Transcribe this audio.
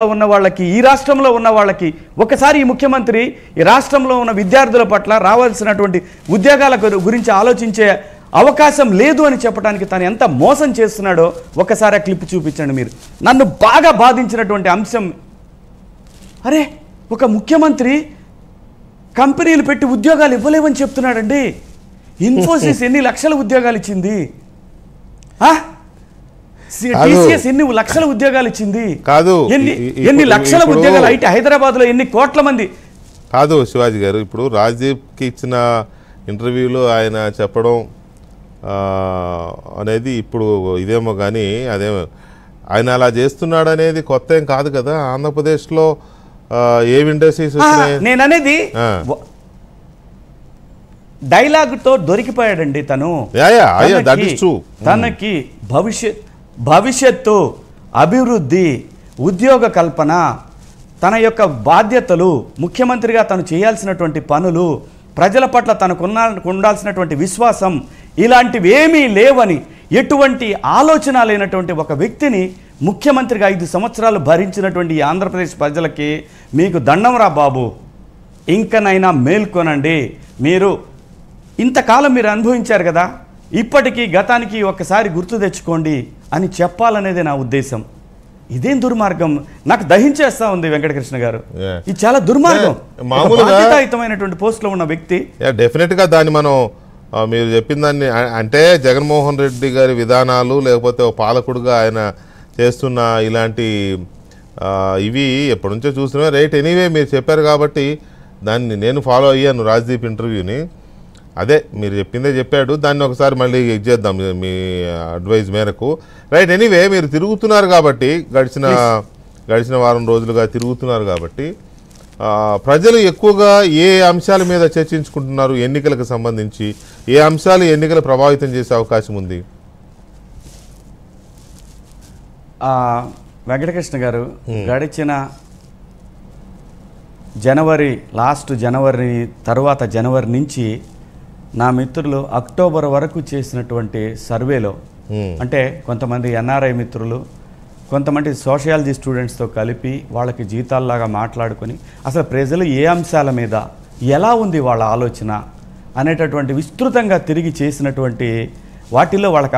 ఉన్న వాళ్ళకి ఈ రాష్ట్రంలో ఉన్న వాళ్ళకి ఒకసారి ఈ ముఖ్యమంత్రి ఈ రాష్ట్రంలో ఉన్న విద్యార్థుల పట్ల రావాల్సినటువంటి ఉద్యోగాల గురించి ఆలోచించే అవకాశం లేదు అని చెప్పడానికి తను ఎంత మోసం చేస్తున్నాడో ఒకసారి ఆ క్లిప్ చూపించండి మీరు. నన్ను బాగా బాధించినటువంటి అంశం, అరే ఒక ముఖ్యమంత్రి కంపెనీలు పెట్టి ఉద్యోగాలు ఇవ్వలేవని చెప్తున్నాడండి. ఇన్ఫోసిస్ ఎన్ని లక్షల ఉద్యోగాలు ఇచ్చింది, టీసీఎస్ ఎన్ని లక్షల ఉద్యోగాలు ఇచ్చింది, కాదు ఎన్ని లక్షల ఉద్యోగాలు ఐటీ హైదరాబాద్ లో ఎన్ని కోట్ల మంది. కాదు శివాజీ గారు, ఇప్పుడు రాజ్దీప్కి ఇచ్చిన ఇంటర్వ్యూలో ఆయన చెప్పడం అనేది ఇప్పుడు ఇదేమో కానీ అదేమో ఆయన అలా చేస్తున్నాడు అనేది కొత్త ఏం కాదు కదా. ఆంధ్రప్రదేశ్లో ఏ ఇండస్ట్రీస్ నేననేది డైలాగ్ తో దొరికిపోయాడండి తను. తనకి భవిష్యత్తు, అభివృద్ధి, ఉద్యోగ కల్పన, తన యొక్క బాధ్యతలు, ముఖ్యమంత్రిగా తను చేయాల్సినటువంటి పనులు, ప్రజల పట్ల తనకు ఉండాల్సినటువంటి విశ్వాసం, ఇలాంటివి ఏమీ లేవని, ఎటువంటి ఆలోచన లేనటువంటి ఒక వ్యక్తిని ముఖ్యమంత్రిగా 5 సంవత్సరాలు భరించినటువంటి ఈ ఆంధ్రప్రదేశ్ ప్రజలకి మీకు దండం రా బాబు, ఇంకనైనా మేల్కొనండి. మీరు ఇంతకాలం మీరు అనుభవించారు కదా, ఇప్పటికీ గతానికి ఒకసారి గుర్తు తెచ్చుకోండి అని చెప్పాలనేదే నా ఉద్దేశం. ఇదేం దుర్మార్గం, నాకు దహించేస్తా ఉంది వెంకటకృష్ణ గారు. ఇది చాలా దుర్మార్గం. బాధ్యతాయుతమైనటువంటి పోస్ట్లో ఉన్న వ్యక్తి డెఫినెట్గా దాన్ని మనం మీరు చెప్పిన దాన్ని అంటే జగన్మోహన్ రెడ్డి గారి విధానాలు, లేకపోతే పాలకుడుగా ఆయన చేస్తున్న ఇలాంటి ఇవి ఎప్పటి నుంచో చూస్తున్నా. రైట్, ఎనీవే మీరు చెప్పారు కాబట్టి దాన్ని నేను ఫాలో అయ్యాను రాజ్దీప్ ఇంటర్వ్యూని. అదే మీరు చెప్పిందే చెప్పాడు, దాన్ని ఒకసారి మళ్ళీ ఇచ్చేద్దాం మీ అడ్వైజ్ మేరకు. రైట్, ఎనీవే మీరు తిరుగుతున్నారు కాబట్టి గడిచిన వారం రోజులుగా తిరుగుతున్నారు కాబట్టి ప్రజలు ఎక్కువగా ఏ అంశాల మీద చర్చించుకుంటున్నారు, ఎన్నికలకు సంబంధించి ఏ అంశాలు ఎన్నికలు ప్రభావితం చేసే అవకాశం ఉంది? వెంకటకృష్ణ గారు, గడిచిన లాస్ట్ జనవరి తర్వాత జనవరి నుంచి నా మిత్రులు అక్టోబర్ వరకు చేసినటువంటి సర్వేలో, అంటే కొంతమంది ఎన్ఆర్ఐ మిత్రులు, కొంతమంది సోషియాలజీ స్టూడెంట్స్తో కలిపి వాళ్ళకి జీతాల్లాగా మాట్లాడుకొని అసలు ప్రజలు ఏ అంశాల మీద ఎలా ఉంది వాళ్ళ ఆలోచన అనేటటువంటి విస్తృతంగా తిరిగి చేసినటువంటి వాటిల్లో వాళ్ళకి